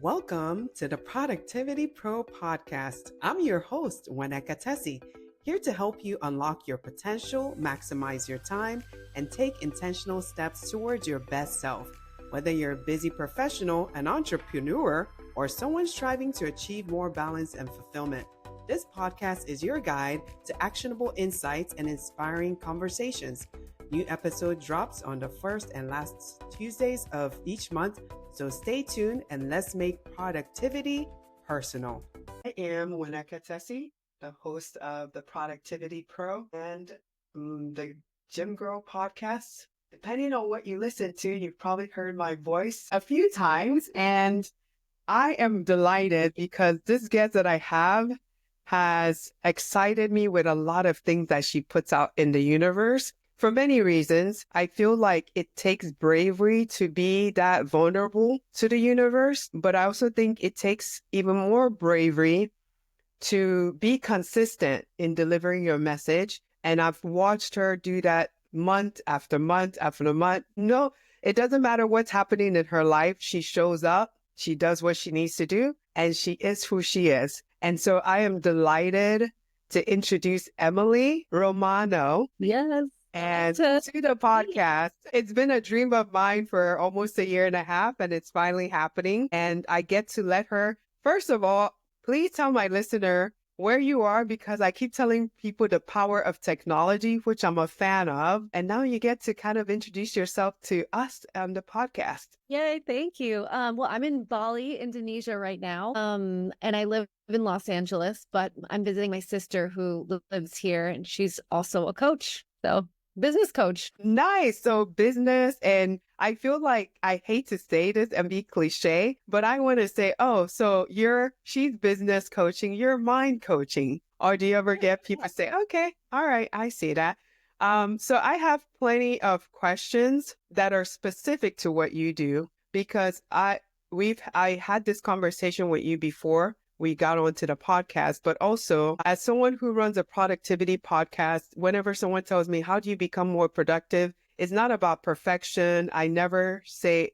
Welcome to the Productivity Pro podcast. I'm your host, Waneka Tessie, here to help you unlock your potential, maximize your time, and take intentional steps towards your best self. Whether you're a busy professional, an entrepreneur, or someone striving to achieve more balance and fulfillment, this podcast is your guide to actionable insights and inspiring conversations. New episode drops on the first and last Tuesdays of each month, so stay tuned and let's make productivity personal. I am Waneka Tessie, the host of the Productivity Pro and the Gym Girl podcast. Depending on what you listen to, you've probably heard my voice a few times, and I am delighted because this guest that I have has excited me with a lot of things that she puts out in the universe. For many reasons, I feel like it takes bravery to be that vulnerable to the universe, but I also think it takes even more bravery to be consistent in delivering your message. And I've watched her do that month after month after month. No, it doesn't matter what's happening in her life. She shows up, she does what she needs to do, and she is who she is. And so I am delighted to introduce Emily Romano. Yes. And to the podcast. It's been a dream of mine for almost a year and a half, and it's finally happening. And I get to let her, first of all, please tell my listener where you are, because I keep telling people the power of technology, which I'm a fan of. And now you get to kind of introduce yourself to us on the podcast. Yay, thank you. Well, I'm in Bali, Indonesia right now. And I live in Los Angeles, but I'm visiting my sister who lives here, and she's also a coach. So business coach. Nice. So business, and I feel like I hate to say this and be cliche, but I want to say, so she's business coaching, you're mind coaching. Or do you ever get people say, okay, all right, I see that. So I have plenty of questions that are specific to what you do, because I had this conversation with you before we got onto the podcast, but also as someone who runs a productivity podcast, whenever someone tells me, how do you become more productive? It's not about perfection. I never say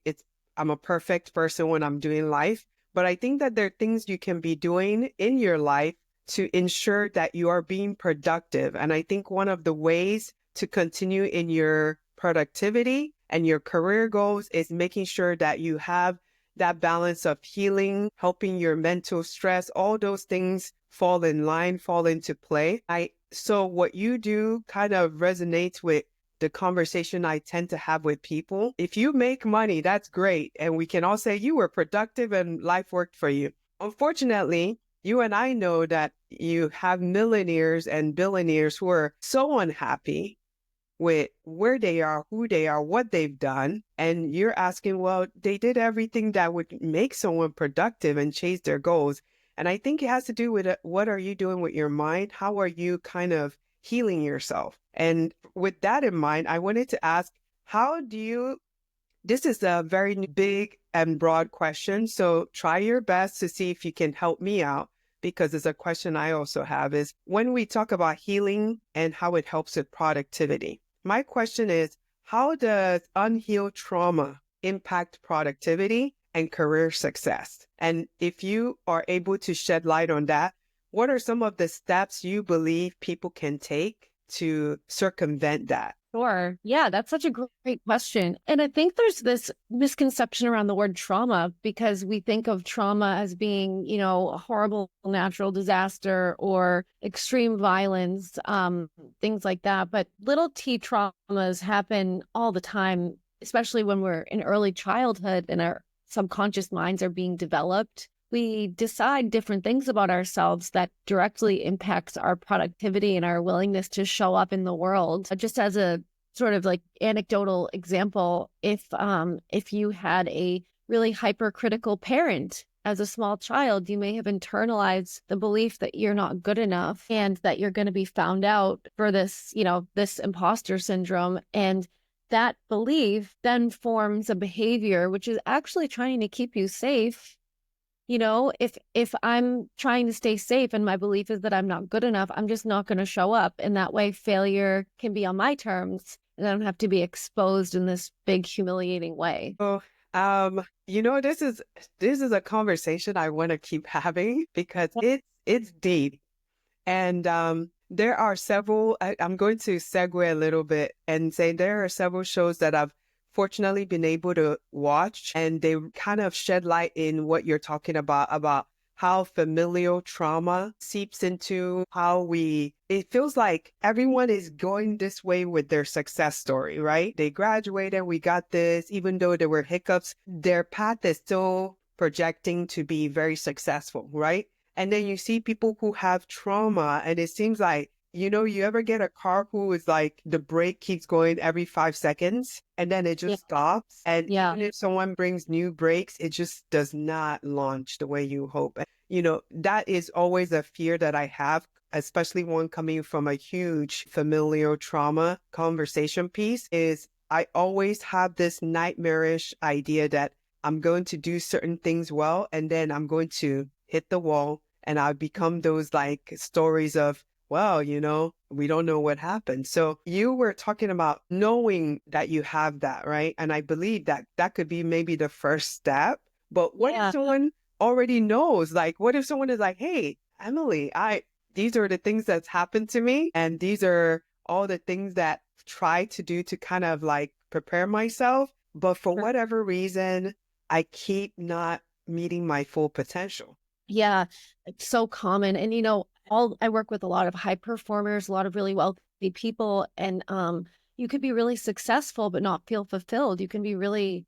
I'm a perfect person when I'm doing life, but I think that there are things you can be doing in your life to ensure that you are being productive. And I think one of the ways to continue in your productivity and your career goals is making sure that you have that balance of healing, helping your mental stress, all those things fall in line, fall into play. So what you do kind of resonates with the conversation I tend to have with people. If you make money, that's great. And we can all say you were productive and life worked for you. Unfortunately, you and I know that you have millionaires and billionaires who are so unhappy with where they are, who they are, what they've done. And you're asking, well, they did everything that would make someone productive and chase their goals. And I think it has to do with what are you doing with your mind? How are you kind of healing yourself? And with that in mind, I wanted to ask, this is a very big and broad question. So try your best to see if you can help me out, because it's a question I also have, is when we talk about healing and how it helps with productivity. My question is, how does unhealed trauma impact productivity and career success? And if you are able to shed light on that, what are some of the steps you believe people can take to circumvent that? Sure. Yeah, that's such a great question. And I think there's this misconception around the word trauma, because we think of trauma as being, a horrible natural disaster or extreme violence, things like that. But little t traumas happen all the time, especially when we're in early childhood and our subconscious minds are being developed. We decide different things about ourselves that directly impacts our productivity and our willingness to show up in the world. Just as a sort of like anecdotal example, if you had a really hypercritical parent as a small child, you may have internalized the belief that you're not good enough and that you're going to be found out for this, this imposter syndrome. And that belief then forms a behavior which is actually trying to keep you safe. If I'm trying to stay safe and my belief is that I'm not good enough, I'm just not going to show up. And that way failure can be on my terms and I don't have to be exposed in this big humiliating way. So This is a conversation I want to keep having because it's deep. And there are several, I'm going to segue a little bit and say there are several shows that I've fortunately been able to watch, and they kind of shed light in what you're talking about how familial trauma seeps into how it feels like everyone is going this way with their success story, right? They graduated, we got this, even though there were hiccups, their path is still projecting to be very successful, right? And then you see people who have trauma, and it seems like, you ever get a car who is like the brake keeps going every 5 seconds and then it Yeah. just stops. And Yeah. even if someone brings new brakes, it just does not launch the way you hope. And, that is always a fear that I have, especially one coming from a huge familial trauma conversation piece, is I always have this nightmarish idea that I'm going to do certain things well, and then I'm going to hit the wall, and I become those like stories of, well, we don't know what happened. So you were talking about knowing that you have that, right? And I believe that that could be maybe the first step. But what if Yeah. someone already knows? Like, what if someone is like, hey, Emily, these are the things that's happened to me, and these are all the things that I try to do to kind of like prepare myself. But for whatever reason, I keep not meeting my full potential. Yeah, it's so common. And I work with a lot of high performers, a lot of really wealthy people, and you could be really successful but not feel fulfilled. You can be really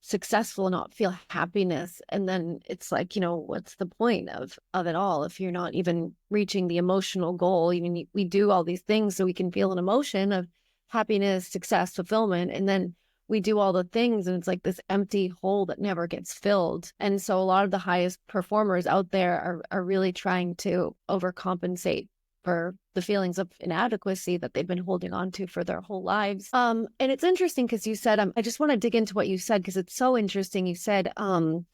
successful and not feel happiness. And then it's like, what's the point of it all if you're not even reaching the emotional goal? Even we do all these things so we can feel an emotion of happiness, success, fulfillment, and then we do all the things and it's like this empty hole that never gets filled. And so a lot of the highest performers out there are really trying to overcompensate for the feelings of inadequacy that they've been holding on to for their whole lives. And it's interesting because you said, I just want to dig into what you said because it's so interesting. You said, I'm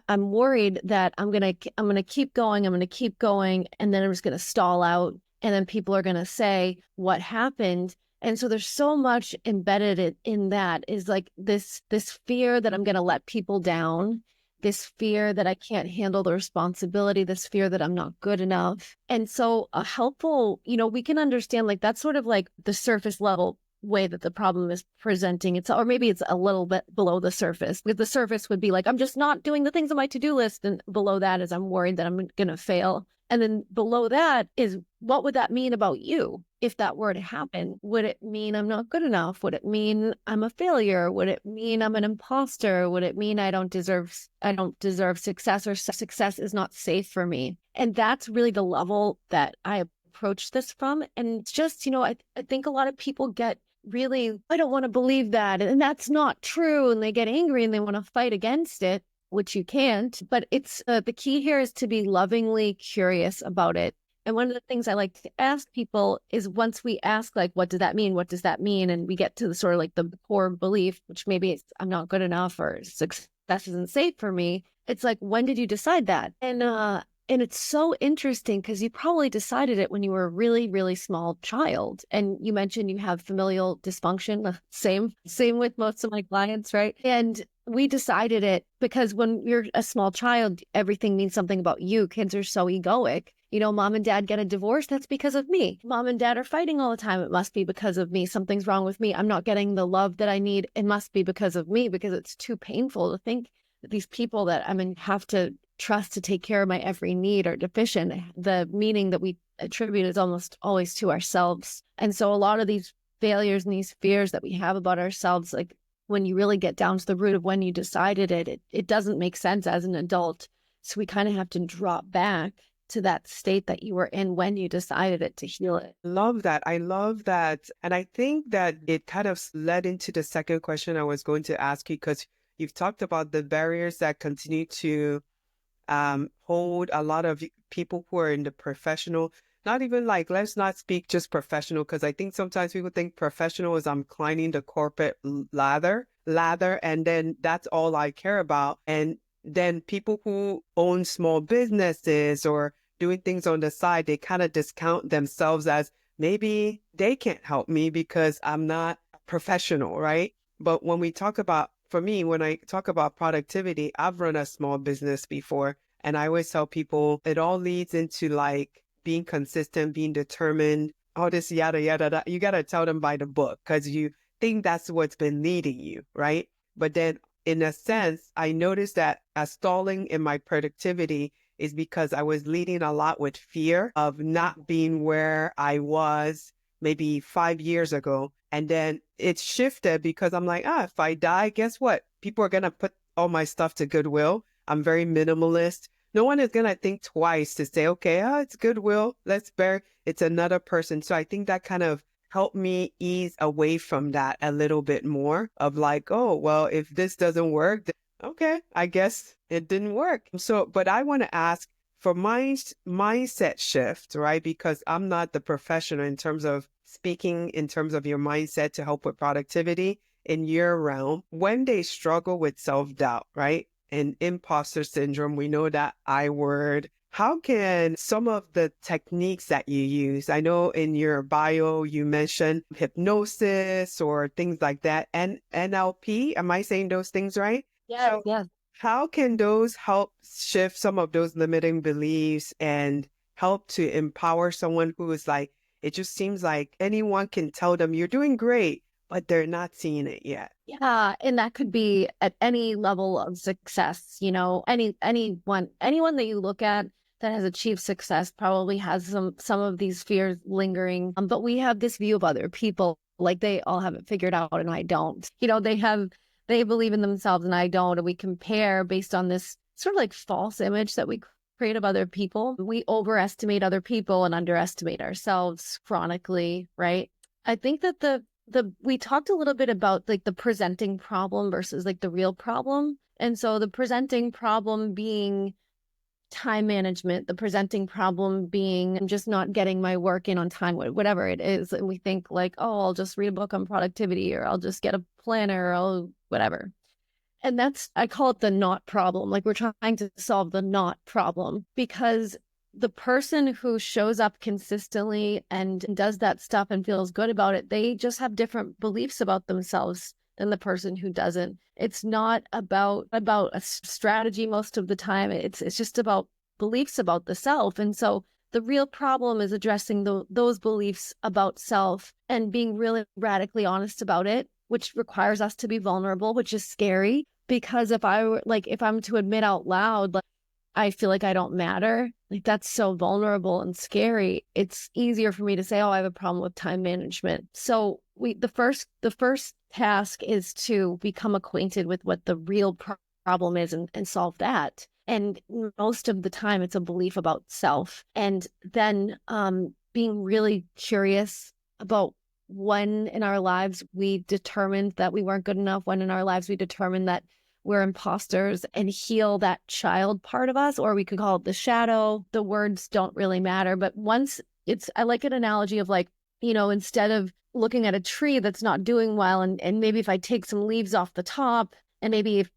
worried that I'm gonna keep going, and then I'm just gonna stall out, and then people are gonna say what happened. And so there's so much embedded in that is like this fear that I'm gonna let people down, this fear that I can't handle the responsibility, this fear that I'm not good enough. And so a helpful, we can understand like that's sort of like the surface level way that the problem is presenting itself, or maybe it's a little bit below the surface. Because the surface would be like, I'm just not doing the things on my to-do list. And below that is I'm worried that I'm going to fail. And then below that is what would that mean about you? If that were to happen, would it mean I'm not good enough? Would it mean I'm a failure? Would it mean I'm an imposter? Would it mean I don't deserve success, or success is not safe for me? And that's really the level that I approach this from. And it's just, I think a lot of people get really, I don't want to believe that. And that's not true. And they get angry and they want to fight against it, which you can't. But it's the key here is to be lovingly curious about it. And one of the things I like to ask people is once we ask, like, what does that mean? What does that mean? And we get to the sort of like the core belief, which maybe it's I'm not good enough or success isn't safe for me. It's like, when did you decide that? And it's so interesting because you probably decided it when you were a really, really small child. And you mentioned you have familial dysfunction. Same with most of my clients, right? And we decided it because when you're a small child, everything means something about you. Kids are so egoic. Mom and dad get a divorce. That's because of me. Mom and dad are fighting all the time. It must be because of me. Something's wrong with me. I'm not getting the love that I need. It must be because of me, because it's too painful to think that these people that have to trust to take care of my every need are deficient. The meaning that we attribute is almost always to ourselves. And so a lot of these failures and these fears that we have about ourselves, like when you really get down to the root of when you decided it doesn't make sense as an adult. So we kind of have to drop back to that state that you were in when you decided it to heal it. Love that. I love that. And I think that it kind of led into the second question I was going to ask you, because you've talked about the barriers that continue to hold a lot of people who are in the professional, not even like, let's not speak just professional, because I think sometimes people think professional is I'm climbing the corporate ladder, and then that's all I care about. And then people who own small businesses or doing things on the side, they kind of discount themselves as maybe they can't help me because I'm not professional, right? But when we talk about for me, when I talk about productivity, I've run a small business before, and I always tell people it all leads into like being consistent, being determined, all this yada, yada, yada. You got to tell them by the book because you think that's what's been leading you, right? But then in a sense, I noticed that a stalling in my productivity is because I was leading a lot with fear of not being where I was maybe 5 years ago. And then it shifted because I'm like, if I die, guess what? People are going to put all my stuff to Goodwill. I'm very minimalist. No one is going to think twice to say, okay, it's Goodwill. Let's bury it's another person. So I think that kind of helped me ease away from that a little bit more of like, oh, well, if this doesn't work, then okay, I guess it didn't work. So, but I want to ask for mindset shift, right? Because I'm not the professional in terms of speaking in terms of your mindset to help with productivity in your realm. When they struggle with self-doubt, right? And imposter syndrome, we know that I word. How can some of the techniques that you use, I know in your bio, you mentioned hypnosis or things like that, and NLP, am I saying those things right? Yes, So yes. how can those help shift some of those limiting beliefs and help to empower someone who is like, it just seems like anyone can tell them you're doing great, but they're not seeing it yet? Yeah, and that could be at any level of success, anyone that you look at that has achieved success probably has some of these fears lingering. But we have this view of other people, like they all have it figured out and I don't. They believe in themselves and I don't, and we compare based on this sort of like false image that we create of other people. We overestimate other people and underestimate ourselves chronically, right? I think that we talked a little bit about like the presenting problem versus like the real problem. And so the presenting problem being time management, the presenting problem being I'm just not getting my work in on time, whatever it is. And we think like, oh, I'll just read a book on productivity, or I'll just get a planner, or I'll whatever. And I call it the not problem. Like we're trying to solve the not problem, because the person who shows up consistently and does that stuff and feels good about it, they just have different beliefs about themselves than the person who doesn't. It's not about a strategy most of the time. It's just about beliefs about the self. And so the real problem is addressing those beliefs about self and being really radically honest about it, which requires us to be vulnerable, which is scary. Because if I'm to admit out loud, like, I feel like I don't matter, like that's so vulnerable and scary. It's easier for me to say, oh, I have a problem with time management. So the first task is to become acquainted with what the real problem is and solve that. And most of the time it's a belief about self. And then being really curious about when in our lives we determined that we weren't good enough, when in our lives we determined that we're imposters, and heal that child part of us, or we could call it the shadow. The words don't really matter. But I like an analogy of like, instead of looking at a tree that's not doing well, and maybe if I take some leaves off the top, and maybe if,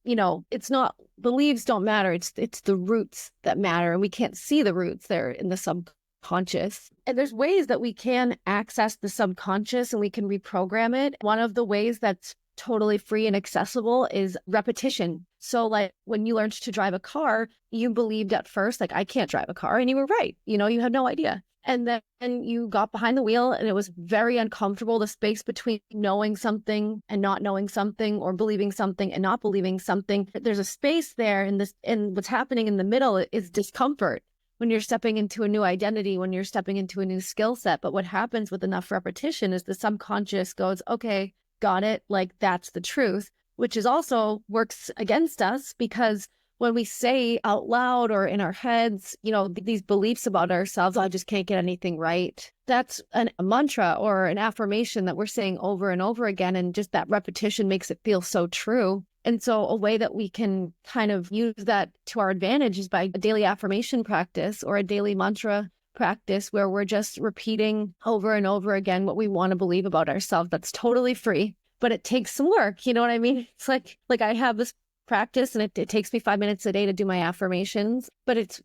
it's not, the leaves don't matter. It's the roots that matter. And we can't see the roots. They're in the subconscious. And there's ways that we can access the subconscious and we can reprogram it. One of the ways that's totally free and accessible is repetition. So like when you learned to drive a car, you believed at first, like, I can't drive a car. And you were right. You had no idea. And then you got behind the wheel and it was very uncomfortable. The space between knowing something and not knowing something, or believing something and not believing something. There's a space there, and what's happening in the middle is discomfort when you're stepping into a new identity, when you're stepping into a new skill set. But what happens with enough repetition is the subconscious goes, okay, got it. Like that's the truth, which is also works against us, because when we say out loud or in our heads, these beliefs about ourselves, I just can't get anything right. That's a mantra or an affirmation that we're saying over and over again. And just that repetition makes it feel so true. And so a way that we can kind of use that to our advantage is by a daily affirmation practice or a daily mantra practice where we're just repeating over and over again what we want to believe about ourselves. That's totally free, but it takes some work. You know what I mean? It's like I have this practice and it takes me 5 minutes a day to do my affirmations, but it's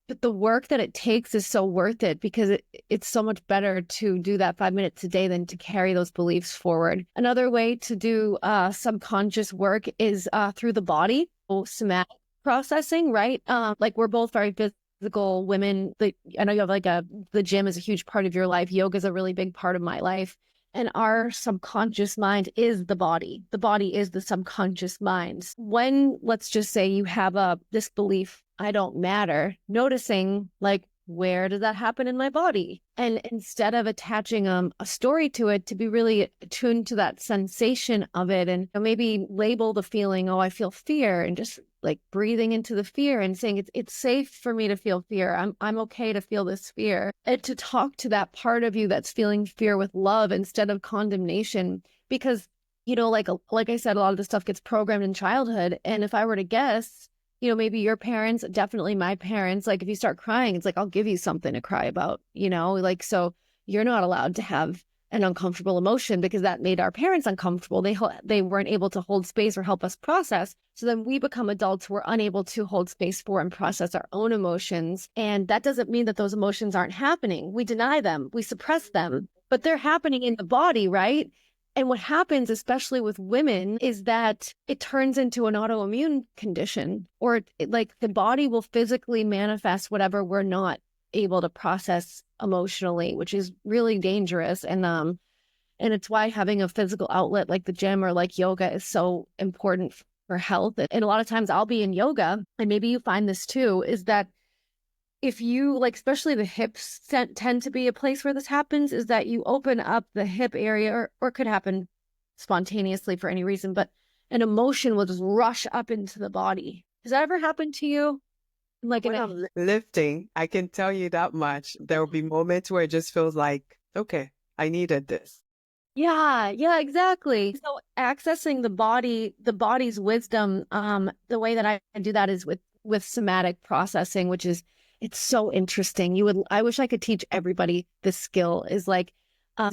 but the work that it takes is so worth it because it's so much better to do that 5 minutes a day than to carry those beliefs forward. Another way to do subconscious work is through the body, so somatic processing, right? Like we're both very physical women. I know you have the gym is a huge part of your life. Yoga is a really big part of my life. And our subconscious mind is the body. The body is the subconscious mind. When, let's just say you have this belief, I don't matter, noticing like, where does that happen in my body? And instead of attaching a story to it, to be really attuned to that sensation of it and maybe label the feeling, oh, I feel fear, and just like breathing into the fear and saying it's safe for me to feel fear. I'm okay to feel this fear. And to talk to that part of you that's feeling fear with love instead of condemnation. Because, like I said, a lot of this stuff gets programmed in childhood. And if I were to guess, maybe your parents, definitely my parents, like if you start crying, it's like, I'll give you something to cry about, so you're not allowed to have an uncomfortable emotion because that made our parents uncomfortable. They weren't able to hold space or help us process. So then we become adults who are unable to hold space for and process our own emotions. And that doesn't mean that those emotions aren't happening. We deny them, we suppress them, but they're happening in the body, right? And what happens, especially with women, is that it turns into an autoimmune condition, or like the body will physically manifest whatever we're not able to process emotionally, which is really dangerous. And it's why having a physical outlet like the gym or like yoga is so important for health. And a lot of times I'll be in yoga, and maybe you find this too, is that if you especially the hips tend to be a place where this happens, is that you open up the hip area, or it could happen spontaneously for any reason, but an emotion will just rush up into the body. Has that ever happened to you? When I'm lifting, I can tell you that much. There will be moments where it just feels like, okay, I needed this. Yeah, exactly. So accessing the body's wisdom, the way that I do that is with somatic processing, which is, it's so interesting. I wish I could teach everybody this skill, is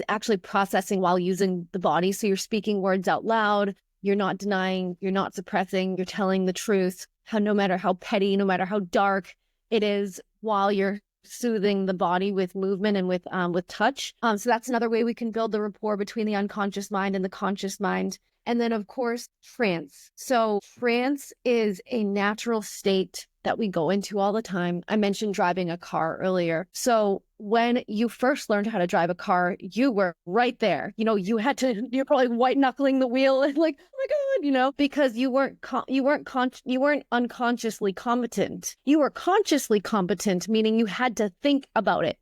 actually processing while using the body. So you're speaking words out loud, you're not denying, you're not suppressing, you're telling the truth, no matter how petty, no matter how dark it is, while you're soothing the body with movement and with touch. So that's another way we can build the rapport between the unconscious mind and the conscious mind. And then, of course, trance. So trance is a natural state that we go into all the time. I mentioned driving a car earlier. So when you first learned how to drive a car, you were right there. You're probably white knuckling the wheel and like, oh my God, because you weren't unconsciously competent. You were consciously competent, meaning you had to think about it.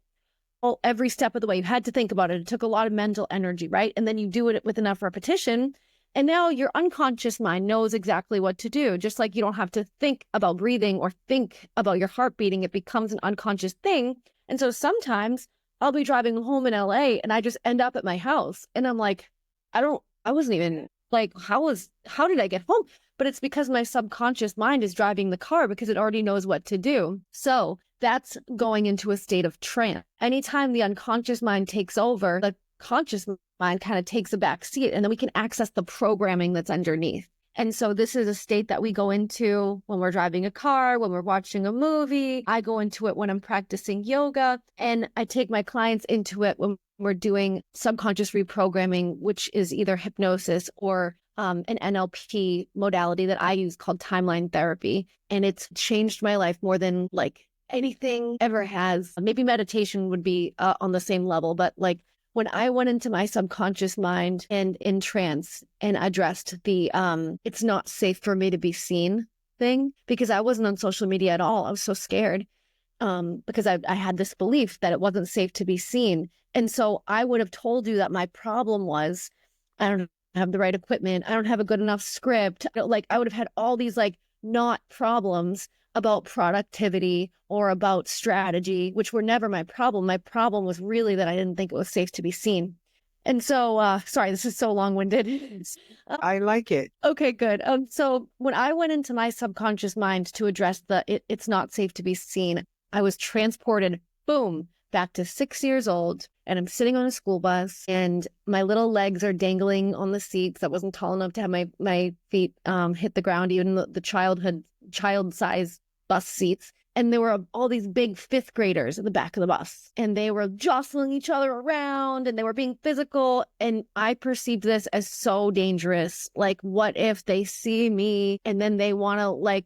Every step of the way, you had to think about it. It took a lot of mental energy, right? And then you do it with enough repetition. And now your unconscious mind knows exactly what to do. Just like you don't have to think about breathing or think about your heart beating, it becomes an unconscious thing. And so sometimes I'll be driving home in LA and I just end up at my house and I'm like, I wasn't even like, how did I get home? But it's because my subconscious mind is driving the car because it already knows what to do. So that's going into a state of trance. Anytime the unconscious mind takes over, the conscious mind kind of takes a back seat, and then we can access the programming that's underneath. And so this is a state that we go into when we're driving a car, when we're watching a movie. I go into it when I'm practicing yoga, and I take my clients into it when we're doing subconscious reprogramming, which is either hypnosis or an NLP modality that I use called timeline therapy. And it's changed my life more than anything ever has. Maybe meditation would be on the same level, but when I went into my subconscious mind and in trance and addressed the it's not safe for me to be seen thing, because I wasn't on social media at all. I was so scared because I had this belief that it wasn't safe to be seen. And so I would have told you that my problem was, I don't have the right equipment, I don't have a good enough script. I would have had all these not problems about productivity or about strategy, which were never my problem. My problem was really that I didn't think it was safe to be seen. And so, sorry, this is so long-winded. I like it. Okay, good. So when I went into my subconscious mind to address it's not safe to be seen, I was transported, boom, back to 6 years old, and I'm sitting on a school bus, and my little legs are dangling on the seats. I wasn't tall enough to have my feet hit the ground. Even the child-size bus seats. And there were all these big fifth graders in the back of the bus, and they were jostling each other around and they were being physical. And I perceived this as so dangerous. Like, what if they see me and then they want to, like,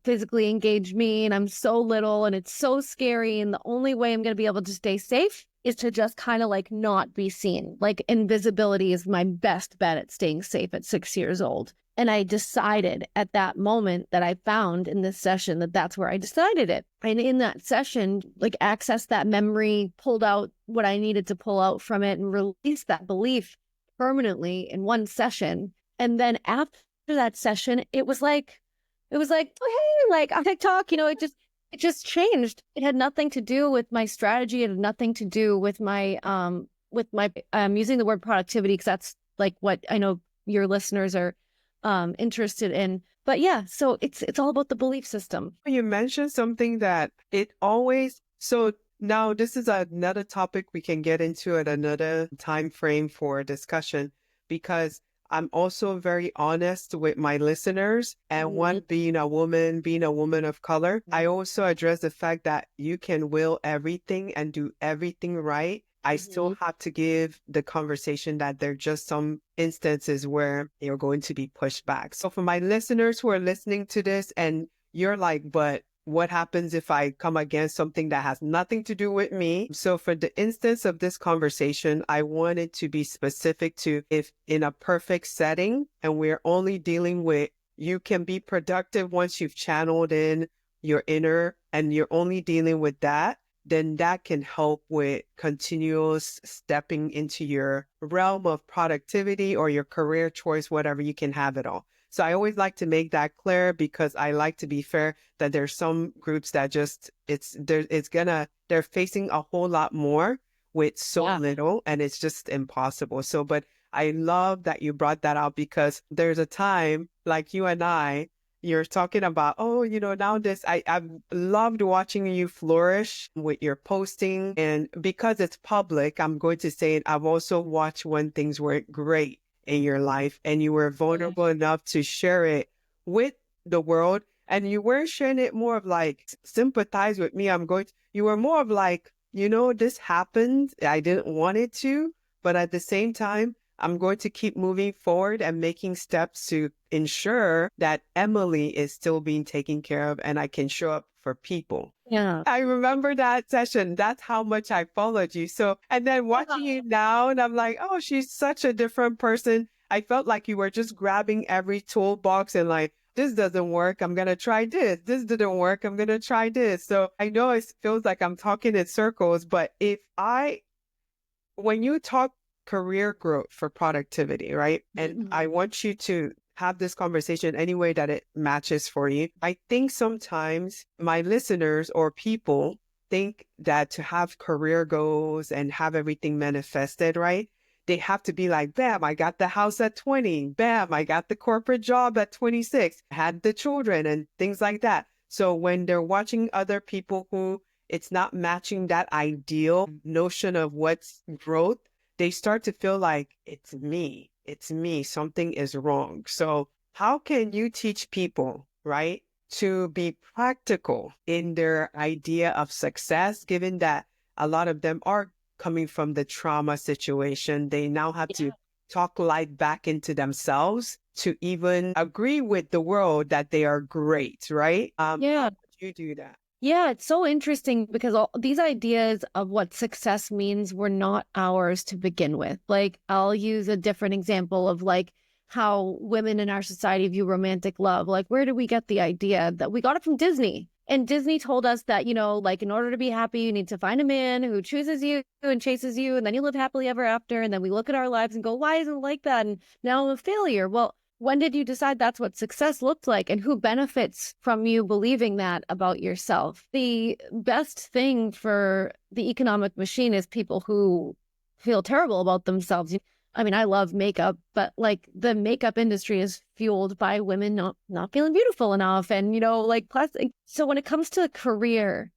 physically engage me, and I'm so little and it's so scary. And the only way I'm going to be able to stay safe is to just kind of like not be seen. Like, invisibility is my best bet at staying safe at 6 years old. And I decided at that moment that I found in this session that that's where I decided it. And in that session, like, accessed that memory, pulled out what I needed to pull out from it, and released that belief permanently in one session. And then after that session, it was like, oh, hey, like on TikTok, it just changed. It had nothing to do with my strategy. It had nothing to do with my using the word productivity, because that's like what I know your listeners are interested in. But yeah, so it's all about the belief system. You mentioned something that it always, so now this is another topic we can get into at another time frame for discussion, because I'm also very honest with my listeners. And one, being a woman of color, I also address the fact that you can will everything and do everything right. I still have to give the conversation that there are just some instances where you're going to be pushed back. So for my listeners who are listening to this and you're like, but what happens if I come against something that has nothing to do with me? So for the instance of this conversation, I wanted to be specific to, if in a perfect setting and we're only dealing with, you can be productive once you've channeled in your inner and you're only dealing with that, then that can help with continuous stepping into your realm of productivity or your career choice, whatever. You can have it all. So I always like to make that clear, because I like to be fair that there's some groups that just, they're facing a whole lot more with so little, and it's just impossible. So, but I love that you brought that out, because there's a time like you and you're talking about, oh, now this, I've loved watching you flourish with your posting. And because it's public, I'm going to say it, I've also watched when things were great in your life and you were vulnerable enough to share it with the world. And you weren't sharing it more of like, sympathize with me. You were more of like, this happened. I didn't want it to, but at the same time, I'm going to keep moving forward and making steps to ensure that Emily is still being taken care of and I can show up for people. Yeah. I remember that session. That's how much I followed you. So, and then watching you now, and I'm like, oh, she's such a different person. I felt like you were just grabbing every toolbox and like, this doesn't work, I'm going to try this. This didn't work, I'm going to try this. So I know it feels like I'm talking in circles, but when you talk career growth for productivity, right? And I want you to have this conversation any way that it matches for you. I think sometimes my listeners or people think that to have career goals and have everything manifested, right? They have to be like, bam, I got the house at 20. Bam, I got the corporate job at 26, had the children and things like that. So when they're watching other people who it's not matching that ideal notion of what's growth, they start to feel like it's me, something is wrong. So how can you teach people, right, to be practical in their idea of success, given that a lot of them are coming from the trauma situation? They now have to talk light back into themselves to even agree with the world that they are great, right? How would you do that? Yeah, it's so interesting because all these ideas of what success means were not ours to begin with. Like, I'll use a different example of like how women in our society view romantic love. Like, where did we get the idea that we got it from Disney? And Disney told us that, like, in order to be happy, you need to find a man who chooses you and chases you, and then you live happily ever after. And then we look at our lives and go, why isn't it like that? And now I'm a failure. Well, when did you decide that's what success looked like, and who benefits from you believing that about yourself? The best thing for the economic machine is people who feel terrible about themselves. I mean, I love makeup, but like the makeup industry is fueled by women not feeling beautiful enough and, like plastic. So when it comes to a career,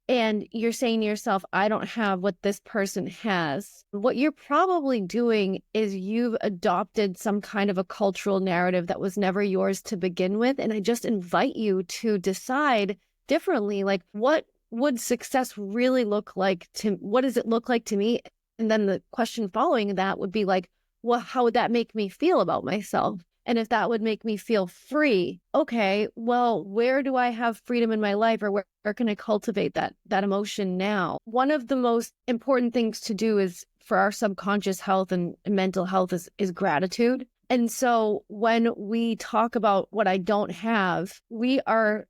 and you're saying to yourself, I don't have what this person has, what you're probably doing is you've adopted some kind of a cultural narrative that was never yours to begin with. And I just invite you to decide differently, like, what would success really look like what does it look like to me? And then the question following that would be like, well, how would that make me feel about myself? And if that would make me feel free, okay, well, where do I have freedom in my life, or where can I cultivate that emotion now? One of the most important things to do is for our subconscious health and mental health is gratitude. And so when we talk about what I don't have, we are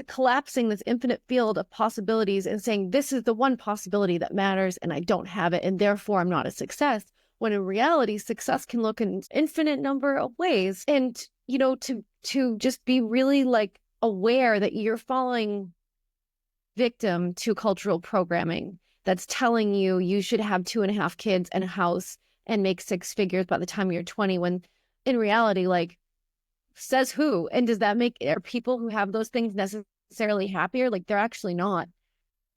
collapsing this infinite field of possibilities and saying, this is the one possibility that matters and I don't have it, and therefore I'm not a success. When in reality, success can look in infinite number of ways. And, to just be really like aware that you're falling victim to cultural programming that's telling you should have 2.5 kids and a house and make 6 figures by the time you're 20, when in reality, like, says who? And does that are people who have those things necessarily happier? Like, they're actually not.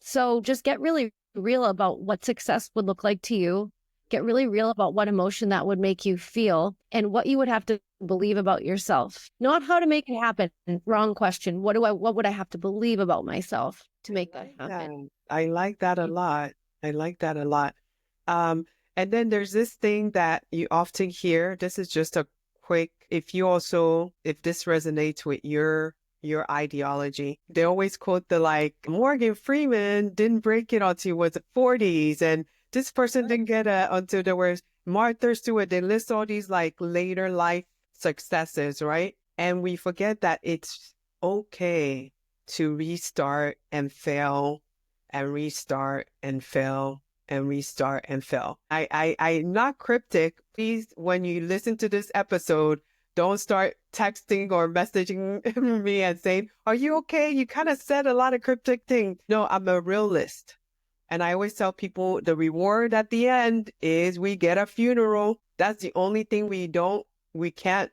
So just get really real about what success would look like to you. Get really real about what emotion that would make you feel and what you would have to believe about yourself. Not how to make it happen. Wrong question. What would I have to believe about myself to make that happen? I like that a lot. I like that a lot. And then there's this thing that you often hear. This is just a quick, if this resonates with your ideology, they always quote the like, Morgan Freeman didn't break it until he was 40s, and this person didn't get it until they were Martha Stewart. They list all these like later life successes, right? And we forget that it's okay to restart and fail and restart and fail and restart and fail. I'm not cryptic. Please, when you listen to this episode, don't start texting or messaging me and saying, are you okay? You kind of said a lot of cryptic things. No, I'm a realist. And I always tell people the reward at the end is we get a funeral. That's the only thing we can't,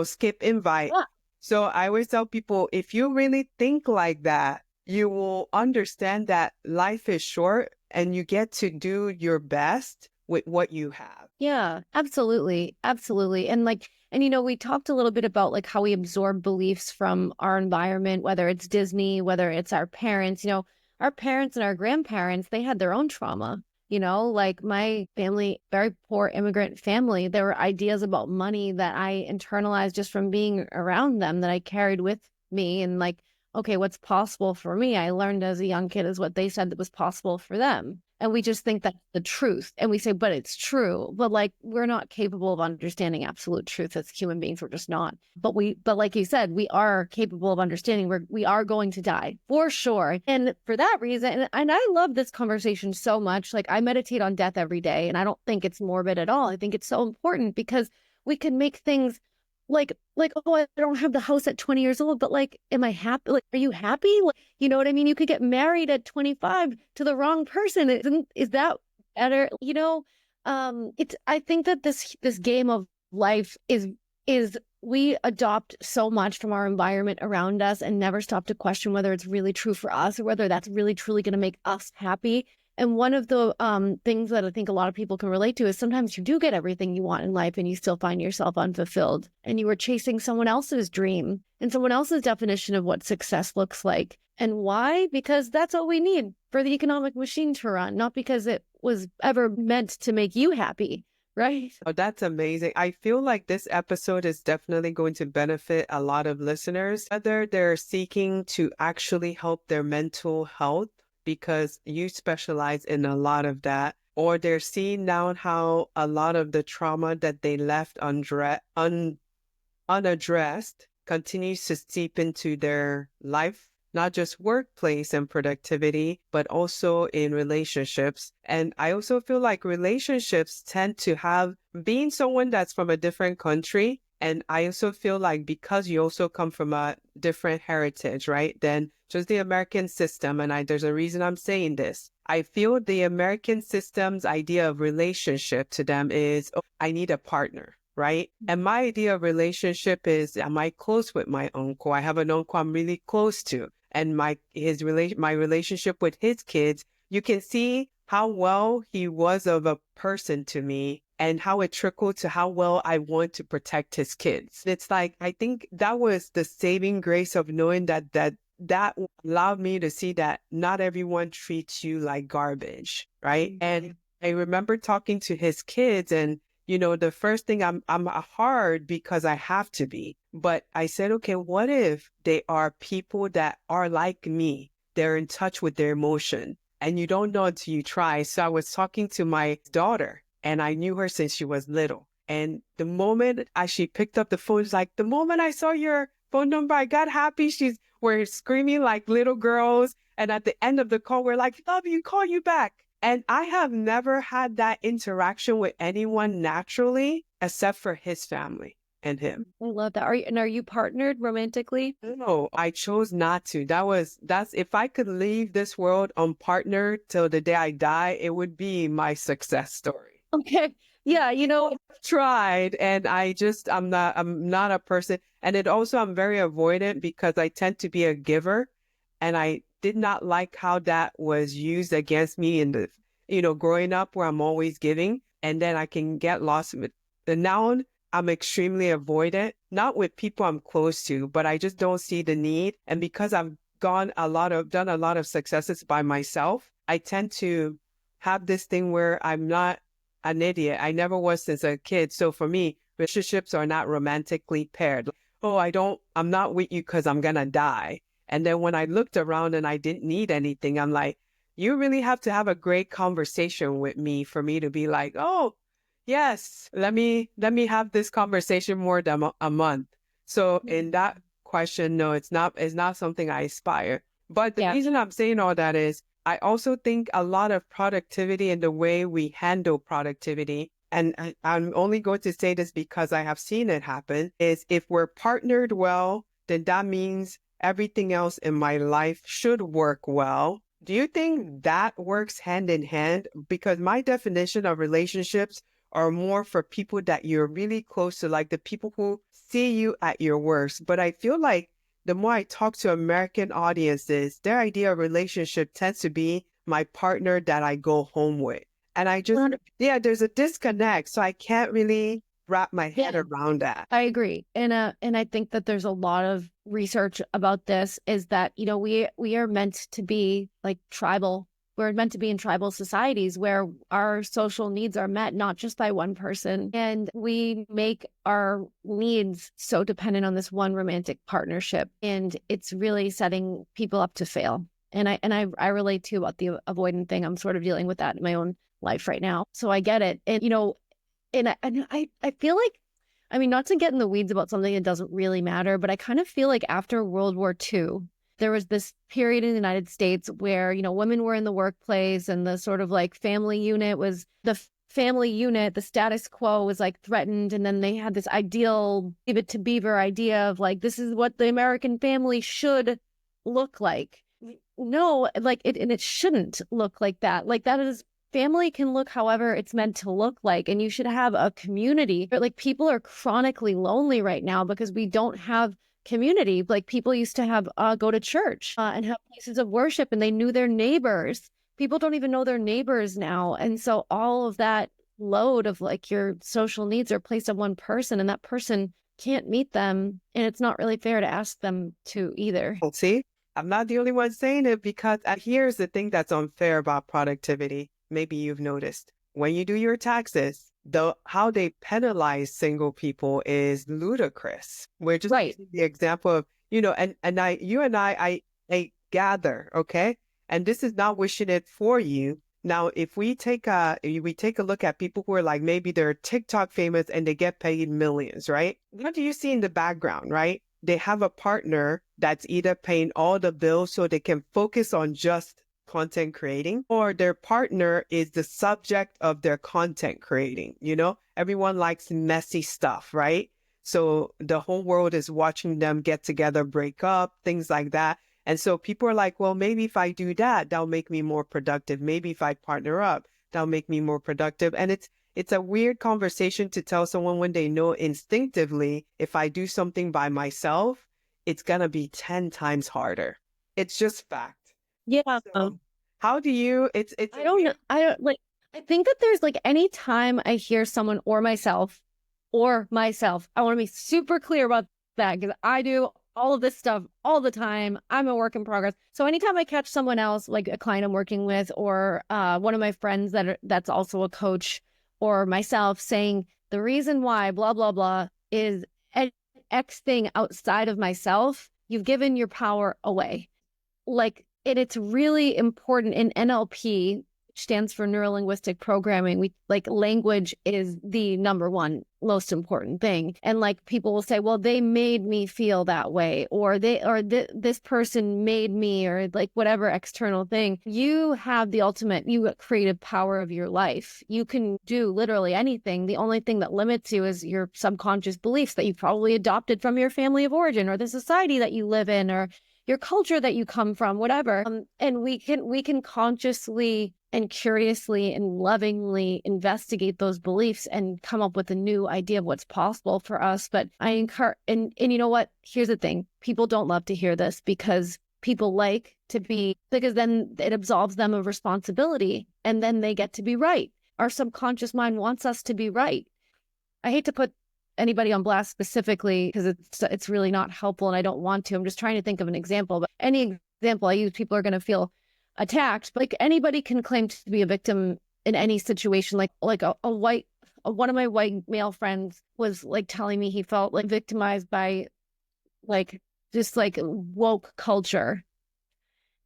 skip invite. Yeah. So I always tell people, if you really think like that, you will understand that life is short and you get to do your best with what you have. Yeah, absolutely. Absolutely. And we talked a little bit about like how we absorb beliefs from our environment, whether it's Disney, whether it's our parents, our parents and our grandparents, they had their own trauma. Like my family, very poor immigrant family, there were ideas about money that I internalized just from being around them that I carried with me. And like, okay, what's possible for me, I learned as a young kid is what they said that was possible for them. And we just think that's the truth. And we say, but it's true. But like, we're not capable of understanding absolute truth as human beings. We're just not. But like you said, we are capable of understanding we are going to die for sure. And for that reason, and I love this conversation so much. Like, I meditate on death every day, and I don't think it's morbid at all. I think it's so important because we can make things like, oh, I don't have the house at 20 years old, but like, am I happy? Like, are you happy? Like, you know what I mean? You could get married at 25 to the wrong person. Is that better? I think that this game of life is we adopt so much from our environment around us and never stop to question whether it's really true for us or whether that's really truly going to make us happy. And one of the things that I think a lot of people can relate to is sometimes you do get everything you want in life and you still find yourself unfulfilled and you were chasing someone else's dream and someone else's definition of what success looks like. And why? Because that's all we need for the economic machine to run, not because it was ever meant to make you happy. Right. Oh, that's amazing. I feel like this episode is definitely going to benefit a lot of listeners, whether they're seeking to actually help their mental health, because you specialize in a lot of that, or they're seeing now how a lot of the trauma that they left unaddressed continues to seep into their life, not just workplace and productivity, but also in relationships. And I also feel like relationships tend to have, being someone that's from a different country, and I also feel like because you also come from a different heritage, right, than just the American system, and there's a reason I'm saying this. I feel the American system's idea of relationship to them is, oh, I need a partner. Right? And my idea of relationship is, am I close with my uncle? I have an uncle I'm really close to. and my relationship with his kids, you can see how well he was of a person to me and how it trickled to how well I want to protect his kids. It's like, I think that was the saving grace of knowing that allowed me to see that not everyone treats you like garbage, right? And I remember talking to his kids, and the first thing, I'm hard because I have to be. But I said, okay, what if they are people that are like me? They're in touch with their emotion, and you don't know until you try. So I was talking to my daughter, and I knew her since she was little. And the moment she picked up the phone, it's like, the moment I saw your phone number, I got happy. We're screaming like little girls. And at the end of the call, we're like, love you, call you back. And I have never had that interaction with anyone naturally, except for his family and him. I love that. Are you partnered romantically? No, I chose not to. That's if I could leave this world unpartnered till the day I die, it would be my success story. Okay. Yeah, I've tried, and I'm not a person. And it also, I'm very avoidant because I tend to be a giver, and I did not like how that was used against me in growing up, where I'm always giving, and then I can get lost in it. And now I'm extremely avoidant, not with people I'm close to, but I just don't see the need. And because I've done a lot of successes by myself, I tend to have this thing where I'm not an idiot. I never was since a kid. So for me, relationships are not romantically paired. Oh, I'm not with you because I'm going to die. And then when I looked around and I didn't need anything, I'm like, you really have to have a great conversation with me for me to be like, oh, yes, let me have this conversation more than a month. So in that question, no, it's not something I aspire. But the reason I'm saying all that is I also think a lot of productivity and the way we handle productivity, and I'm only going to say this because I have seen it happen, is if we're partnered well, then that means everything else in my life should work well. Do you think that works hand in hand? Because my definition of relationships are more for people that you're really close to, like the people who see you at your worst. But I feel like the more I talk to American audiences, their idea of relationship tends to be my partner that I go home with. And I just, there's a disconnect. So I can't really wrap my head around that. I agree. And I think that there's a lot of research about this, is that, we are meant to be like tribal. We're meant to be in tribal societies where our social needs are met, not just by one person. And we make our needs so dependent on this one romantic partnership. And it's really setting people up to fail. And I relate to about the avoidant thing. I'm sort of dealing with that in my own life right now. So I get it. And, I feel like, I mean, not to get in the weeds about something that doesn't really matter, but I kind of feel like after World War II, there was this period in the United States where, women were in the workplace, and the sort of like family unit, the status quo was like threatened. And then they had this ideal Leave It to Beaver idea of like, this is what the American family should look like. No, like it shouldn't look like that. Like that is, family can look however it's meant to look like, and you should have a community. But like people are chronically lonely right now because we don't have community. Like people used to have go to church and have places of worship, and they knew their neighbors. People don't even know their neighbors now. And so all of that load of like your social needs are placed on one person, and that person can't meet them. And it's not really fair to ask them to either. Well, see, I'm not the only one saying it, because here's the thing that's unfair about productivity. Maybe you've noticed when you do your taxes, how they penalize single people is ludicrous. We're just using the example of, you and I gather, okay? And this is not wishing it for you. Now, if we take a look at people who are like, maybe they're TikTok famous and they get paid millions, right? What do you see in the background, right? They have a partner that's either paying all the bills so they can focus on just content creating, or their partner is the subject of their content creating. Everyone likes messy stuff, right? So the whole world is watching them get together, break up, things like that. And so people are like, well, maybe if I do that, that'll make me more productive. Maybe if I partner up, that'll make me more productive. And it's a weird conversation to tell someone when they know instinctively, if I do something by myself, it's going to be 10 times harder. It's just fact. Yeah. So how do you, it's I a don't know. weird, I don't like, I think that there's like any time I hear someone or myself, I want to be super clear about that because I do all of this stuff all the time. I'm a work in progress. So anytime I catch someone else, like a client I'm working with, or one of my friends that's also a coach, or myself saying the reason why blah blah blah is X thing outside of myself, you've given your power away. Like, and it's really important in NLP, which stands for neuro linguistic programming. We like language is the number one most important thing. And like people will say, well, they made me feel that way, or this person made me, or like whatever external thing. You have the ultimate, you creative power of your life. You can do literally anything. The only thing that limits you is your subconscious beliefs that you probably adopted from your family of origin or the society that you live in, or your culture that you come from, whatever. And we can consciously and curiously and lovingly investigate those beliefs and come up with a new idea of what's possible for us. But I encourage, and you know what? Here's the thing. People don't love to hear this because people like to be, because then it absolves them of responsibility and then they get to be right. Our subconscious mind wants us to be right. I hate to put anybody on blast specifically because it's really not helpful and I don't want to. I'm just trying to think of an example, but any example I use, people are going to feel attacked. But like anybody can claim to be a victim in any situation. Like one of my white male friends was like telling me he felt like victimized by like just like woke culture.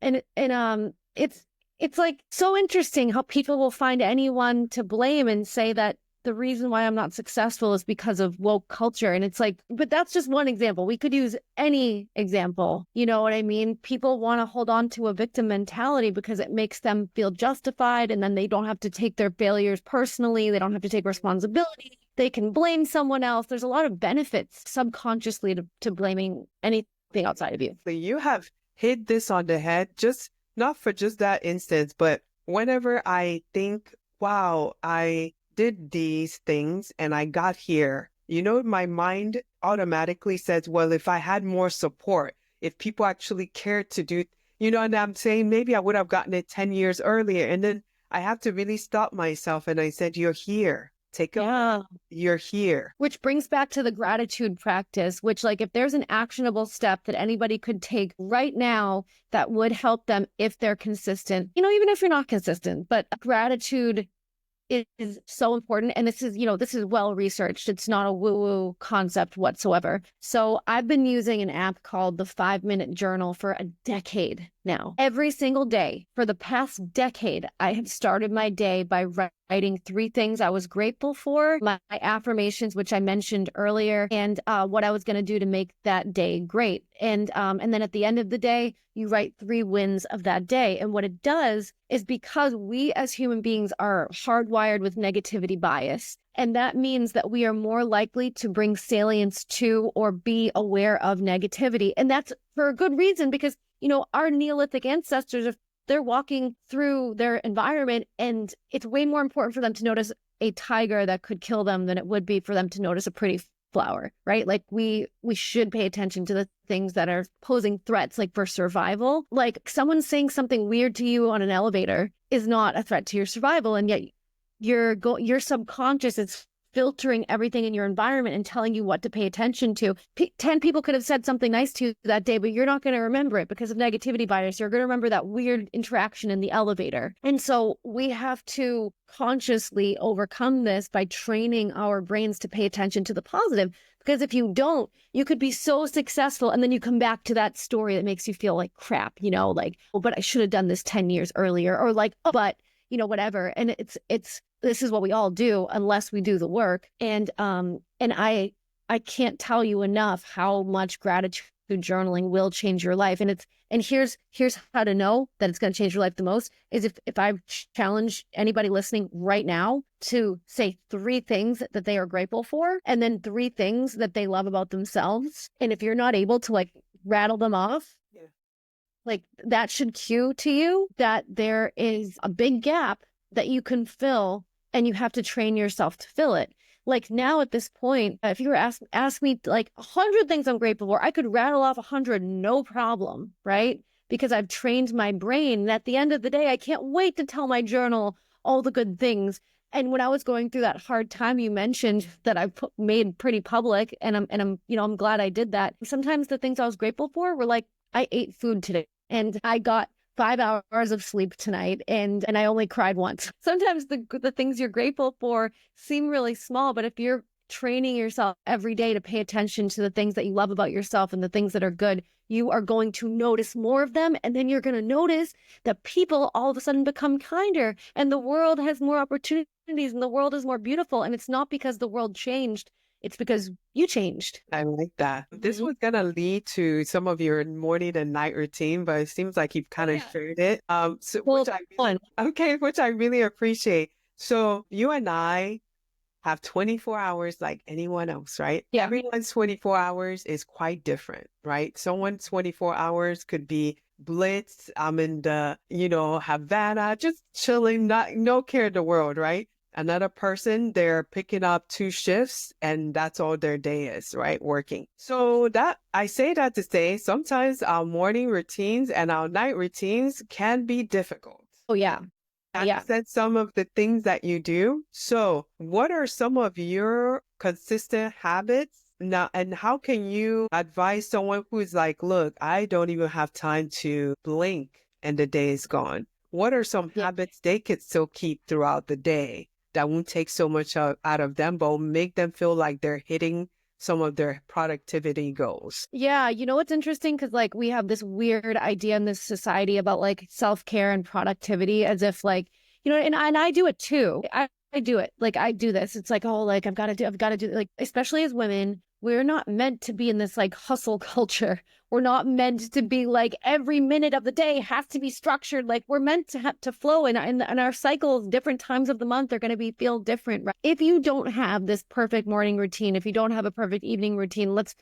And it's like so interesting how people will find anyone to blame and say that the reason why I'm not successful is because of woke culture. And it's like, but that's just one example. We could use any example. You know what I mean? People want to hold on to a victim mentality because it makes them feel justified. And then they don't have to take their failures personally. They don't have to take responsibility. They can blame someone else. There's a lot of benefits subconsciously to blaming anything outside of you. you have hit this on the head, just not for just that instance, but whenever I think, wow, I did these things and I got here, my mind automatically says, well, if I had more support, if people actually cared to do, and I'm saying maybe I would have gotten it 10 years earlier. And then I have to really stop myself. And I said, you're here. Take a breath. You're here. Which brings back to the gratitude practice, which like if there's an actionable step that anybody could take right now that would help them if they're consistent, even if you're not consistent, but gratitude is so important. And this is well researched. It's not a woo-woo concept whatsoever. So I've been using an app called the 5-Minute Journal for a decade now. Every single day for the past decade, I have started my day by writing 3 things I was grateful for, my affirmations, which I mentioned earlier, and what I was going to do to make that day great. And then at the end of the day, you write 3 wins of that day. And what it does is, because we as human beings are hardwired with negativity bias, and that means that we are more likely to bring salience to or be aware of negativity. And that's for a good reason, because our Neolithic ancestors, if they're walking through their environment, and it's way more important for them to notice a tiger that could kill them than it would be for them to notice a pretty flower, right? Like we should pay attention to the things that are posing threats, like for survival. Like someone saying something weird to you on an elevator is not a threat to your survival, and yet your subconscious is filtering everything in your environment and telling you what to pay attention to. 10 people could have said something nice to you that day, but you're not going to remember it because of negativity bias. You're going to remember that weird interaction in the elevator. And so we have to consciously overcome this by training our brains to pay attention to the positive. Because if you don't, you could be so successful and then you come back to that story that makes you feel like crap, like, oh, but I should have done this 10 years earlier, or like, oh, but whatever. And it's this is what we all do unless we do the work. And I can't tell you enough how much gratitude journaling will change your life. And here's how to know that it's going to change your life the most is if I challenge anybody listening right now to say 3 things that they are grateful for, and then 3 things that they love about themselves. And if you're not able to like rattle them off, like that should cue to you that there is a big gap that you can fill, and you have to train yourself to fill it. Like now at this point, if you were ask me like 100 things I'm grateful for, I could rattle off 100, no problem, right? because I've trained my brain. And at the end of the day, I can't wait to tell my journal all the good things. And when I was going through that hard time you mentioned that I made pretty public, and I'm I'm glad I did that. Sometimes the things I was grateful for were like, I ate food today and I got 5 hours of sleep tonight, and I only cried once. Sometimes the things you're grateful for seem really small, but if you're training yourself every day to pay attention to the things that you love about yourself and the things that are good, you are going to notice more of them. And then you're going to notice that people all of a sudden become kinder, and the world has more opportunities, and the world is more beautiful. And it's not because the world changed. It's because you changed. I like that. This was going to lead to some of your morning and night routine, but it seems like you've kind of shared it. So Well, which I really appreciate. So you and I have 24 hours like anyone else, right? Yeah. Everyone's 24 hours is quite different, right? Someone's 24 hours could be blitz. I'm in the, Havana, just chilling, no care in the world, right? Another person, they're picking up 2 shifts and that's all their day is, right? Working. So I say that to say sometimes our morning routines and our night routines can be difficult. Oh, yeah. You said some of the things that you do. So what are some of your consistent habits now, and how can you advise someone who's like, look, I don't even have time to blink and the day is gone? What are some habits they could still keep throughout the day that won't take so much out of them, but will make them feel like they're hitting some of their productivity goals? Yeah, what's interesting, because like we have this weird idea in this society about like self-care and productivity, as if like, and I do it too. I do it. Like I do this. It's like, oh, like I've got to do, like, especially as women, we're not meant to be in this like hustle culture. We're not meant to be like every minute of the day has to be structured. Like we're meant to have to flow, and our cycles, different times of the month are going to feel different. Right? If you don't have this perfect morning routine, if you don't have a perfect evening routine, let's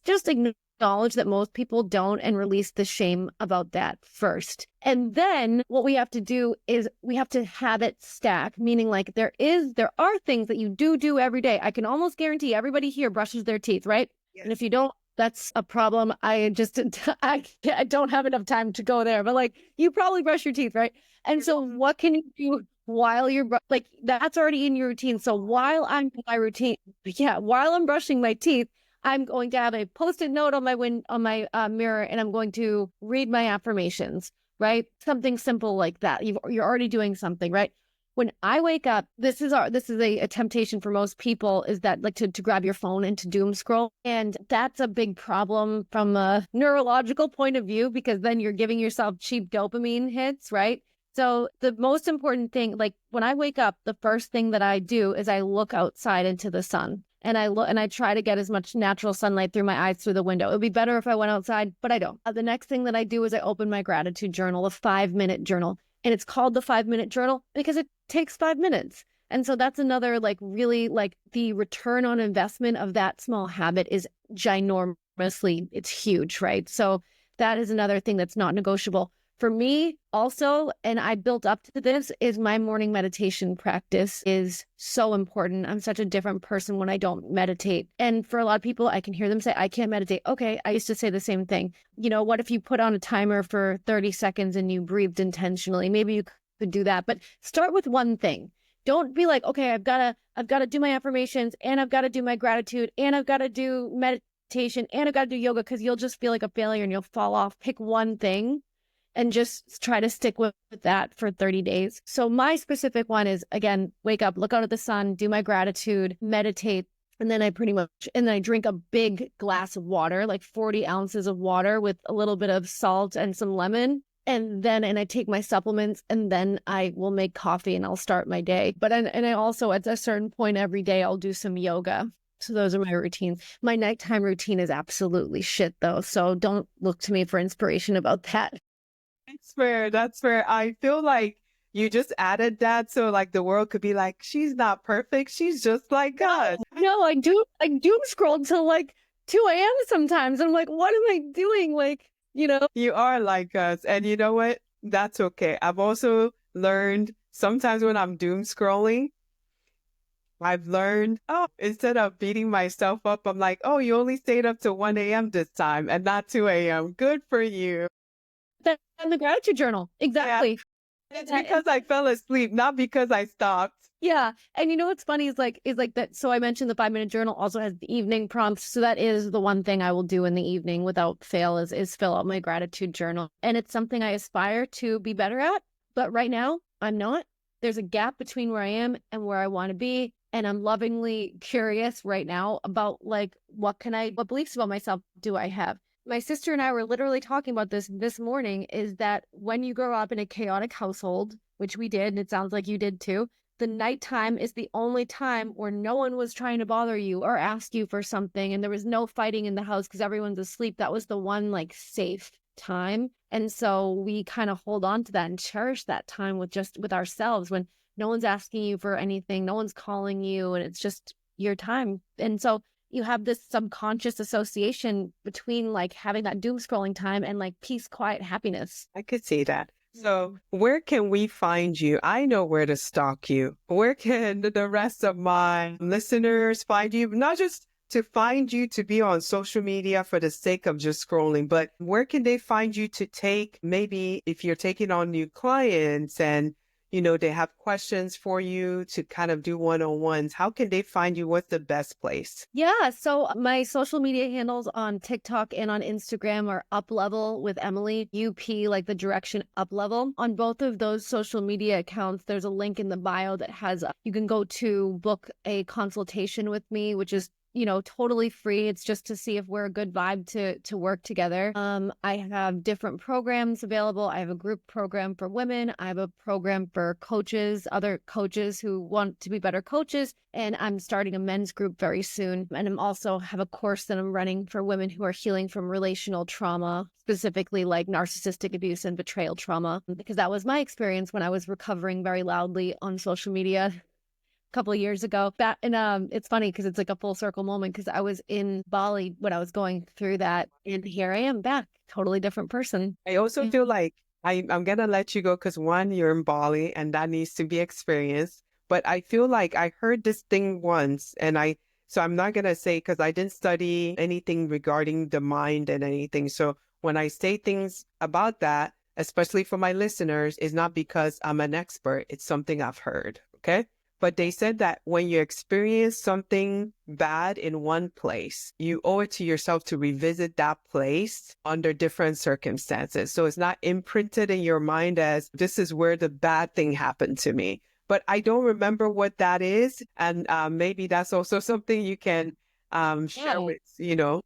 just acknowledge that most people don't, and release the shame about that first. And then what we have to do is we have to habit stack, meaning like there are things that you do every day. I can almost guarantee everybody here brushes their teeth, right? Yes. And if you don't, that's a problem. I don't have enough time to go there, but like you probably brush your teeth, right? And so what can you do while you're like, that's already in your routine. So while I'm brushing my teeth, I'm going to have a Post-it note on my mirror, and I'm going to read my affirmations, right? Something simple like that. You're already doing something, right? When I wake up, this is a temptation for most people, is that like to grab your phone and to doom scroll. And that's a big problem from a neurological point of view, because then you're giving yourself cheap dopamine hits, right? So the most important thing, like when I wake up, the first thing that I do is I look outside into the sun. And I try to get as much natural sunlight through my eyes through the window. It would be better if I went outside, but I don't. The next thing that I do is I open my gratitude journal, a 5-minute journal. And it's called the 5-minute journal because it takes 5 minutes. And so that's another like really like the return on investment of that small habit is ginormously, it's huge, right? So that is another thing that's not negotiable. For me also, and I built up to this, is my morning meditation practice is so important. I'm such a different person when I don't meditate. And for a lot of people, I can hear them say, I can't meditate. Okay, I used to say the same thing. What if you put on a timer for 30 seconds and you breathed intentionally? Maybe you could do that, but start with one thing. Don't be like, okay, I've got to do my affirmations, and I've got to do my gratitude, and I've got to do meditation, and I've got to do yoga, because you'll just feel like a failure and you'll fall off. Pick one thing and just try to stick with that for 30 days. So my specific one is, again, wake up, look out at the sun, do my gratitude, meditate, and then I drink a big glass of water, like 40 ounces of water with a little bit of salt and some lemon. And I take my supplements, and then I will make coffee and I'll start my day. But I also, at a certain point every day, I'll do some yoga. So those are my routines. My nighttime routine is absolutely shit though. So don't look to me for inspiration about that. That's fair. That's fair. I feel like you just added that so like the world could be like, she's not perfect. She's just like us. No, I doom scroll until like 2 a.m. sometimes. I'm like, what am I doing? Like, You are like us. And you know what? That's okay. I've also learned sometimes when I'm doom scrolling, I've learned, instead of beating myself up, I'm like, oh, you only stayed up to 1 a.m. this time and not 2 a.m. Good for you. That and the gratitude journal. Exactly. Yeah. It's That because I fell asleep, not because I stopped. Yeah. And you know what's funny is like that. So I mentioned the 5 minute journal also has the evening prompts. So that is the one thing I will do in the evening without fail is fill out my gratitude journal. And it's something I aspire to be better at. But right now I'm not. There's a gap between where I am and where I want to be. And I'm lovingly curious right now about like, what beliefs about myself do I have? My sister and I were literally talking about this morning, is that when you grow up in a chaotic household, which we did, and it sounds like you did too, the nighttime is the only time where no one was trying to bother you or ask you for something, and there was no fighting in the house because everyone's asleep. That was the one like safe time. And so we kind of hold on to that and cherish that time with ourselves, when no one's asking you for anything, no one's calling you, and it's just your time. And so you have this subconscious association between like having that doom scrolling time and like peace, quiet, happiness. I could see that. So, where can we find you? I know where to stalk you. Where can the rest of my listeners find you? Not just to find you to be on social media for the sake of just scrolling, but where can they find you to take, maybe if you're taking on new clients and they have questions for you to kind of do one-on-ones, how can they find you? What's the best place? Yeah, so my social media handles on TikTok and on Instagram are Up Level with Emily, UP, like the direction Up Level. On both of those social media accounts, there's a link in the bio that has, you can go to book a consultation with me, which is totally free. It's just to see if we're a good vibe to work together. I have different programs available. I have a group program for women. I have a program for coaches, other coaches who want to be better coaches. And I'm starting a men's group very soon. And I'm also have a course that I'm running for women who are healing from relational trauma, specifically like narcissistic abuse and betrayal trauma, because that was my experience when I was recovering very loudly on social media couple of years ago. It's funny because it's like a full circle moment, because I was in Bali when I was going through that, and here I am back, totally different person. I also feel like I'm gonna let you go because one, you're in Bali and that needs to be experienced. But I feel like I heard this thing once, and so I'm not gonna say because I didn't study anything regarding the mind and anything. So when I say things about that, especially for my listeners, is not because I'm an expert. It's something I've heard. Okay. But they said that when you experience something bad in one place, you owe it to yourself to revisit that place under different circumstances. So it's not imprinted in your mind as this is where the bad thing happened to me. But I don't remember what that is. And maybe that's also something you can share with,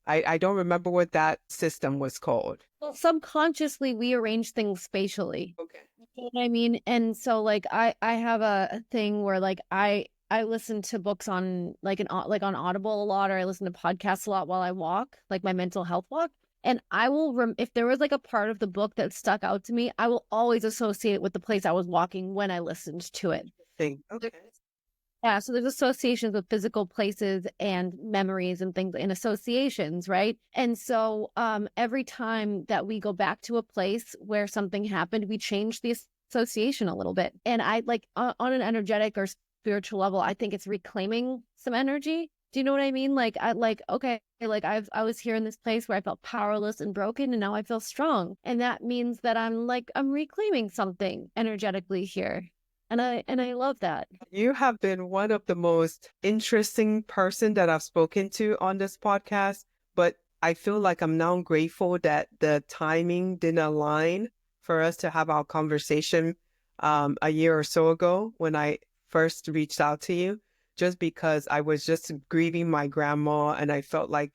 I don't remember what that system was called. Well, subconsciously, we arrange things spatially. Okay. You know what I mean? And so like I have a thing where like I listen to books on like on Audible a lot, or I listen to podcasts a lot while I walk, like my mental health walk. And I will if there was like a part of the book that stuck out to me, I will always associate it with the place I was walking when I listened to it. Okay. Yeah, so there's associations with physical places and memories and things in associations, right? And so every time that we go back to a place where something happened, we change the association a little bit. And I like on an energetic or spiritual level, I think it's reclaiming some energy. Do you know what I mean? Like okay, like I was here in this place where I felt powerless and broken, and now I feel strong. And that means that I'm reclaiming something energetically here. And I love that. You have been one of the most interesting person that I've spoken to on this podcast, but I feel like I'm now grateful that the timing didn't align for us to have our conversation a year or so ago when I first reached out to you, just because I was just grieving my grandma and I felt like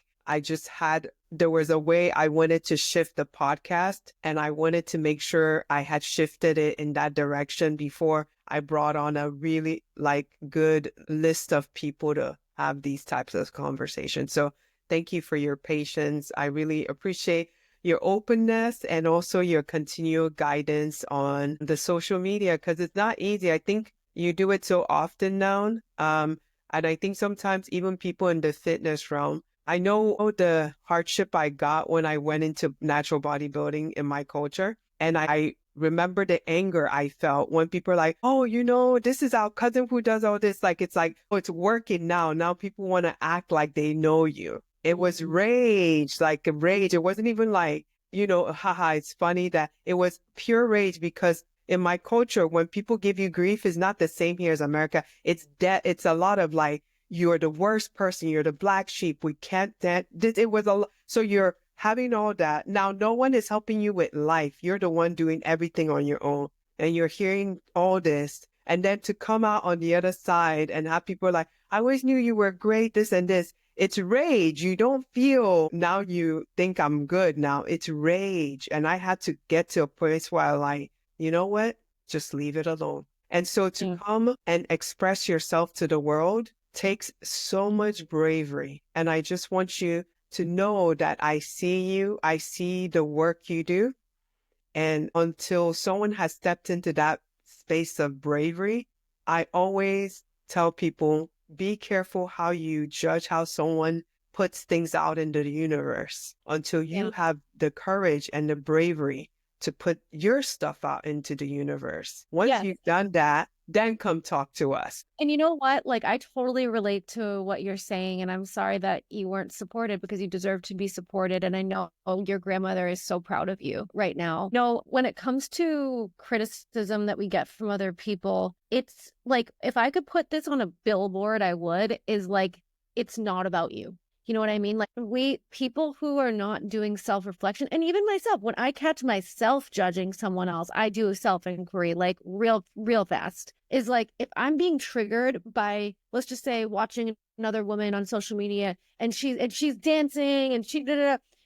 there was a way I wanted to shift the podcast, and I wanted to make sure I had shifted it in that direction before I brought on a really good list of people to have these types of conversations. So thank you for your patience. I really appreciate your openness and also your continual guidance on the social media, because it's not easy. I think you do it so often now. And I think sometimes even people in the fitness realm, I know the hardship I got when I went into natural bodybuilding in my culture. And I remember the anger I felt when people are like, oh, this is our cousin who does all this. Like, oh, it's working now. Now people want to act like they know you. It was rage, like a rage. It wasn't even like haha, it's funny that it was pure rage because in my culture, when people give you grief, it's not the same here as America. It's a lot of like, you're the worst person. You're the black sheep. We can't, it was so you're having all that. Now, no one is helping you with life. You're the one doing everything on your own. And you're hearing all this. And then to come out on the other side and have people like, I always knew you were great, this and this. It's rage. You don't feel now you think I'm good now. It's rage. And I had to get to a place where I like, you know what? Just leave it alone. And so to come and express yourself to the world takes so much bravery. And I just want you to know that I see you. I see the work you do. And until someone has stepped into that space of bravery, I always tell people, be careful how you judge how someone puts things out into the universe until you have the courage and the bravery to put your stuff out into the universe. Once you've done that, then come talk to us. And you know what? Like, I totally relate to what you're saying. And I'm sorry that you weren't supported because you deserve to be supported. And I know your grandmother is so proud of you right now. No, when it comes to criticism that we get from other people, it's like, if I could put this on a billboard, I would, is like, it's not about you. You know what I mean? Like, people who are not doing self-reflection, and even myself, when I catch myself judging someone else, I do a self-inquiry, like real fast. Is like, if I'm being triggered by, let's just say, watching another woman on social media and she's dancing and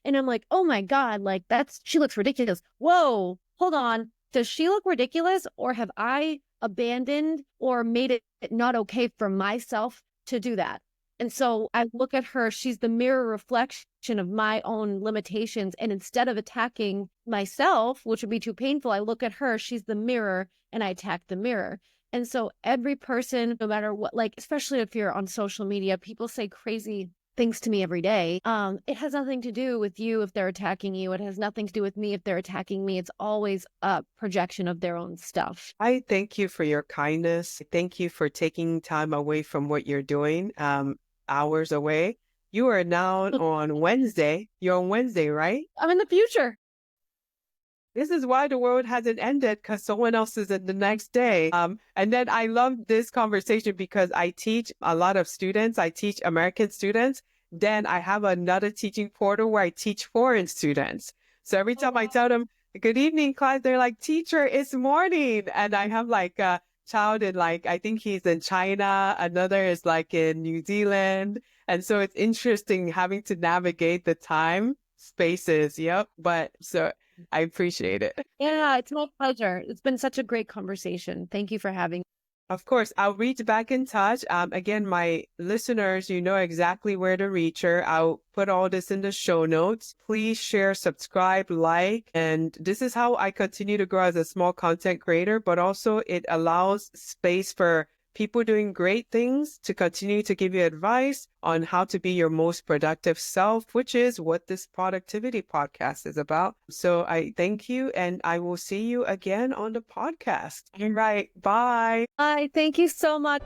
and I'm like, oh my God, like she looks ridiculous. Whoa, hold on. Does she look ridiculous, or have I abandoned or made it not okay for myself to do that? And so I look at her, she's the mirror reflection of my own limitations. And instead of attacking myself, which would be too painful, I look at her, she's the mirror, and I attack the mirror. And so every person, no matter what, like, especially if you're on social media, people say crazy things to me every day. It has nothing to do with you if they're attacking you. It has nothing to do with me if they're attacking me. It's always a projection of their own stuff. I thank you for your kindness. Thank you for taking time away from what you're doing. Hours away. You are now on Wednesday. You're on Wednesday, right? I'm in the future. This is why the world hasn't ended, because someone else is in the next day. And then I love this conversation because I teach a lot of students. I teach American students. Then I have another teaching portal where I teach foreign students. So every time I tell them, good evening, class, they're like, teacher, it's morning. And I have like a child in like, I think he's in China. Another is like in New Zealand. And so it's interesting having to navigate the time spaces. Yep. But so I appreciate it. Yeah, it's my pleasure. It's been such a great conversation. Thank you for having me. Of course, I'll reach back in touch. Again, my listeners, you know exactly where to reach her. I'll put all this in the show notes. Please share, subscribe, like. And this is how I continue to grow as a small content creator, but also it allows space for people doing great things to continue to give you advice on how to be your most productive self, which is what this productivity podcast is about. So I thank you, and I will see you again on the podcast. All right. Bye. Bye. Thank you so much.